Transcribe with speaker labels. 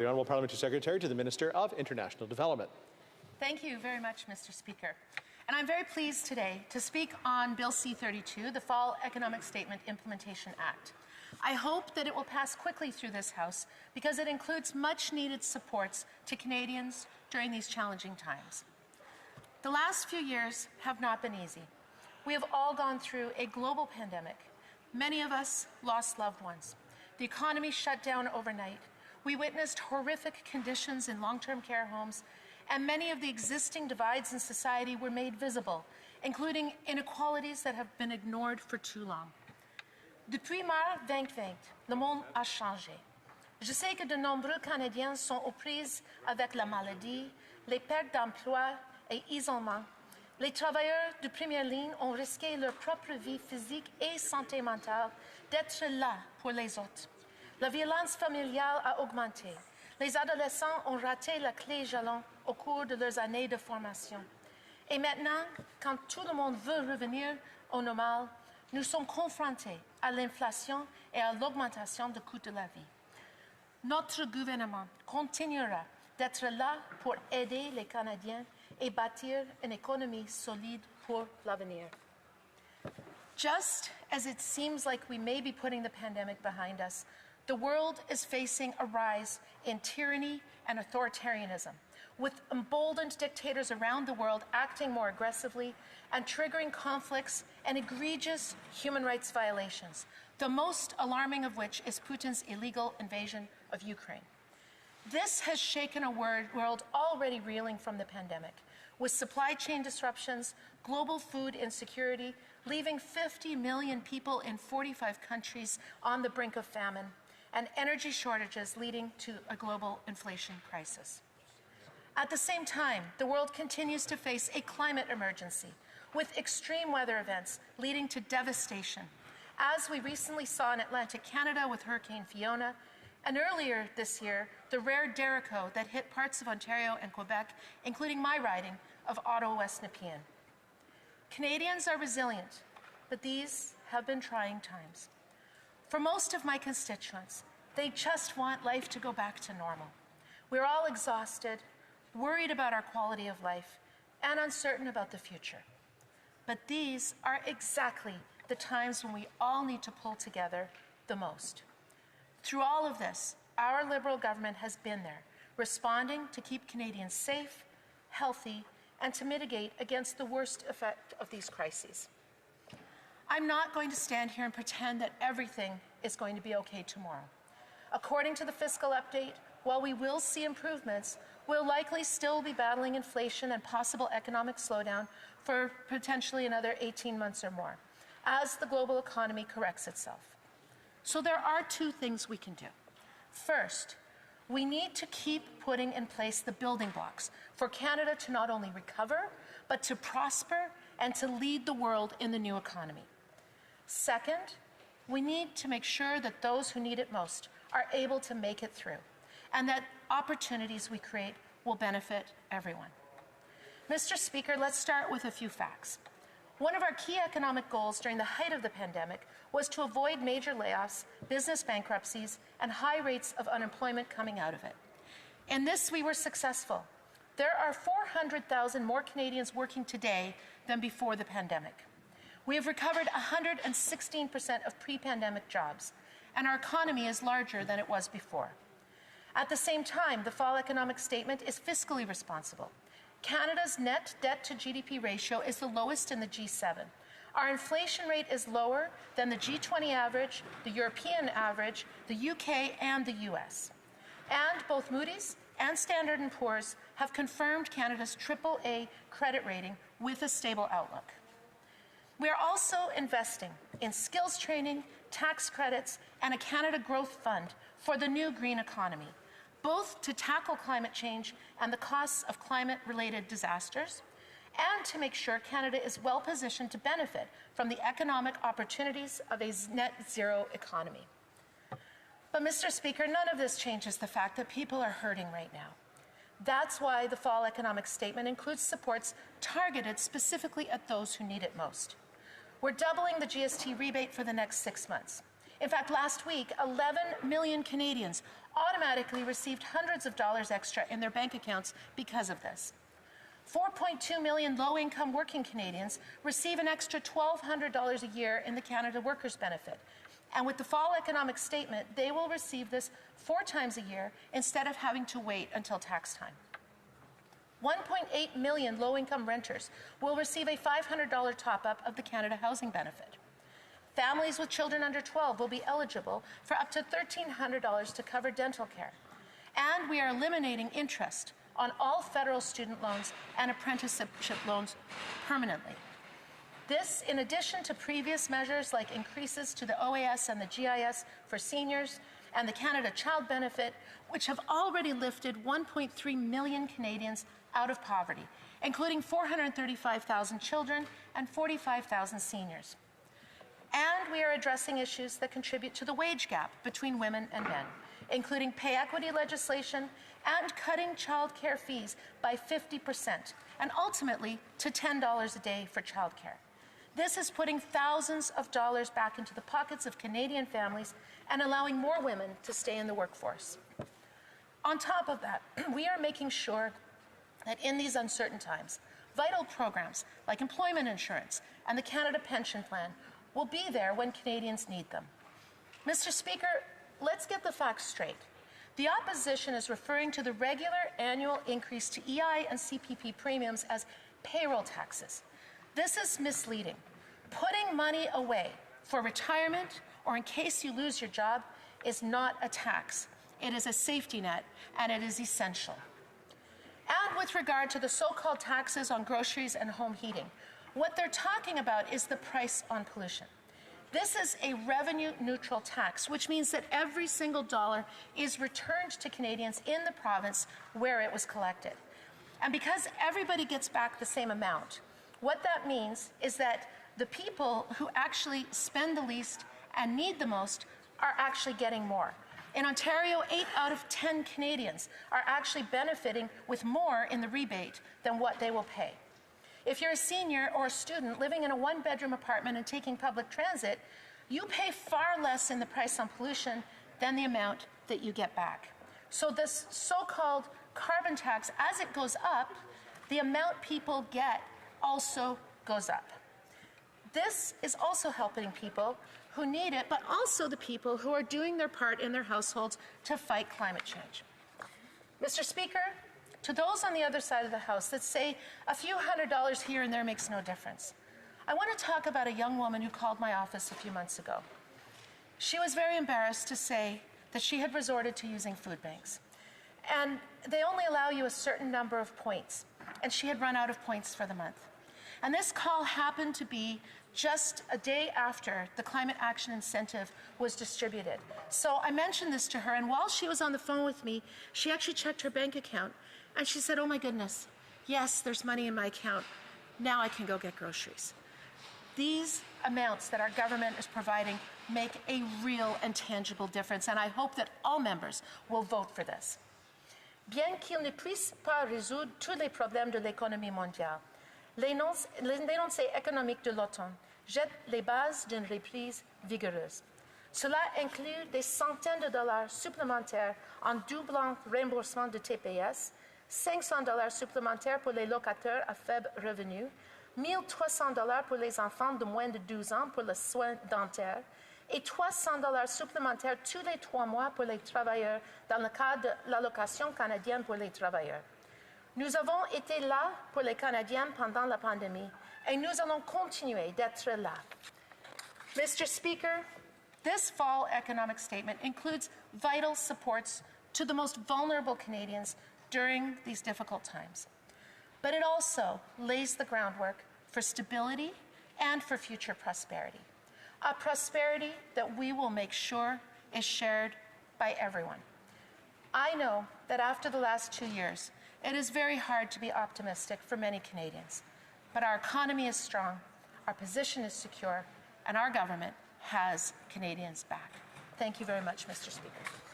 Speaker 1: The Honourable Parliamentary Secretary to the Minister of International Development.
Speaker 2: Thank you very much, Mr. Speaker. And I'm very pleased today to speak on Bill C-32, the Fall Economic Statement Implementation Act. I hope that it will pass quickly through this House because it includes much-needed supports to Canadians during these challenging times. The last few years have not been easy. We have all gone through a global pandemic. Many of us lost loved ones. The economy shut down overnight. We witnessed horrific conditions in long-term care homes, and many of the existing divides in society were made visible, including inequalities that have been ignored for too long. Depuis mars 2020, le monde a changé. Je sais que de nombreux Canadiens sont aux prises avec la maladie, les pertes d'emploi et isolement. Les travailleurs de première ligne ont risqué leur propre vie physique et santé mentale d'être là pour les autres. La violence familiale a augmenté. Les adolescents ont raté la clé jalon au cours de leurs années de formation. Et maintenant, quand tout le monde veut revenir au normal, nous sommes confrontés à l'inflation et à l'augmentation du coût de la vie. Notre gouvernement continuera d'être là pour aider les Canadiens et bâtir une économie solide pour l'avenir. Just as it seems like we may be putting the pandemic behind us, the world is facing a rise in tyranny and authoritarianism, with emboldened dictators around the world acting more aggressively and triggering conflicts and egregious human rights violations, the most alarming of which is Putin's illegal invasion of Ukraine. This has shaken a world already reeling from the pandemic, with supply chain disruptions, global food insecurity, leaving 50 million people in 45 countries on the brink of famine, and energy shortages leading to a global inflation crisis. At the same time, the world continues to face a climate emergency, with extreme weather events leading to devastation, as we recently saw in Atlantic Canada with Hurricane Fiona, and earlier this year, the rare Derico that hit parts of Ontario and Quebec, including my riding of Ottawa-West Nepean. Canadians are resilient, but these have been trying times. For most of my constituents, they just want life to go back to normal. We're all exhausted, worried about our quality of life, and uncertain about the future. But these are exactly the times when we all need to pull together the most. Through all of this, our Liberal government has been there, responding to keep Canadians safe, healthy, and to mitigate against the worst effect of these crises. I'm not going to stand here and pretend that everything is going to be okay tomorrow. According to the fiscal update, while we will see improvements, we'll likely still be battling inflation and possible economic slowdown for potentially another 18 months or more, as the global economy corrects itself. So there are two things we can do. First, we need to keep putting in place the building blocks for Canada to not only recover, but to prosper and to lead the world in the new economy. Second, we need to make sure that those who need it most are able to make it through, and that opportunities we create will benefit everyone. Mr. Speaker, let's start with a few facts. One of our key economic goals during the height of the pandemic was to avoid major layoffs, business bankruptcies, and high rates of unemployment coming out of it. In this, we were successful. There are 400,000 more Canadians working today than before the pandemic. We have recovered 116% of pre-pandemic jobs, and our economy is larger than it was before. At the same time, the Fall Economic Statement is fiscally responsible. Canada's net debt to GDP ratio is the lowest in the G7. Our inflation rate is lower than the G20 average, the European average, the UK, and the US. And both Moody's and Standard & Poor's have confirmed Canada's AAA credit rating with a stable outlook. We are also investing in skills training, tax credits, and a Canada Growth Fund for the new green economy, both to tackle climate change and the costs of climate-related disasters, and to make sure Canada is well positioned to benefit from the economic opportunities of a net zero economy. But, Mr. Speaker, none of this changes the fact that people are hurting right now. That's why the Fall Economic Statement includes supports targeted specifically at those who need it most. We're doubling the GST rebate for the next 6 months. In fact, last week, 11 million Canadians automatically received hundreds of dollars extra in their bank accounts because of this. 4.2 million low-income working Canadians receive an extra $1,200 a year in the Canada Workers' Benefit. And with the fall economic statement, they will receive this 4 times a year instead of having to wait until tax time. 1.8 million low-income renters will receive a $500 top-up of the Canada Housing Benefit. Families with children under 12 will be eligible for up to $1,300 to cover dental care. And we are eliminating interest on all federal student loans and apprenticeship loans permanently. This, in addition to previous measures like increases to the OAS and the GIS for seniors and the Canada Child Benefit, which have already lifted 1.3 million Canadians out of poverty, including 435,000 children and 45,000 seniors. And we are addressing issues that contribute to the wage gap between women and men, including pay equity legislation and cutting child care fees by 50%, and ultimately to $10 a day for child care. This is putting thousands of dollars back into the pockets of Canadian families and allowing more women to stay in the workforce. On top of that, we are making sure that in these uncertain times, vital programs like employment insurance and the Canada Pension Plan will be there when Canadians need them. Mr. Speaker, let's get the facts straight. The opposition is referring to the regular annual increase to EI and CPP premiums as payroll taxes. This is misleading. Putting money away for retirement or in case you lose your job is not a tax. It is a safety net, and it is essential. And with regard to the so-called taxes on groceries and home heating, what they're talking about is the price on pollution. This is a revenue-neutral tax, which means that every single dollar is returned to Canadians in the province where it was collected. And because everybody gets back the same amount, what that means is that the people who actually spend the least and need the most are actually getting more. In Ontario, 8 out of 10 Canadians are actually benefiting with more in the rebate than what they will pay. If you're a senior or a student living in a one-bedroom apartment and taking public transit, you pay far less in the price on pollution than the amount that you get back. So this so-called carbon tax, as it goes up, the amount people get also goes up. This is also helping people who need it, but also the people who are doing their part in their households to fight climate change. Mr. Speaker, to those on the other side of the House that say a few $100s here and there makes no difference, I want to talk about a young woman who called my office a few months ago. She was very embarrassed to say that she had resorted to using food banks. And they only allow you a certain number of points, and she had run out of points for the month. And this call happened to be just a day after the climate action incentive was distributed. So I mentioned this to her, and while she was on the phone with me, she actually checked her bank account, and she said, "Oh my goodness, yes, there's money in my account. Now I can go get groceries." These amounts that our government is providing make a real and tangible difference, and I hope that all members will vote for this. Bien qu'il ne puisse pas résoudre tous les problèmes de l'économie mondiale, l'énoncé économique de l'automne jette les bases d'une reprise vigoureuse. Cela inclut des centaines de dollars supplémentaires en doublant remboursement de TPS, $500 supplémentaires pour les locataires à faible revenu, $1,300 pour les enfants de moins de 12 ans pour les soins dentaires et $300 supplémentaires tous les 3 mois pour les travailleurs dans le cadre de l'allocation canadienne pour les travailleurs. Nous avons été là pour les Canadiens pendant la pandémie et nous allons continuer d'être là. Mr. Speaker, this fall economic statement includes vital supports to the most vulnerable Canadians during these difficult times. But it also lays the groundwork for stability and for future prosperity. A prosperity that we will make sure is shared by everyone. I know that after the last 2 years, it is very hard to be optimistic for many Canadians. But our economy is strong, our position is secure, and our government has Canadians back. Thank you very much, Mr. Speaker.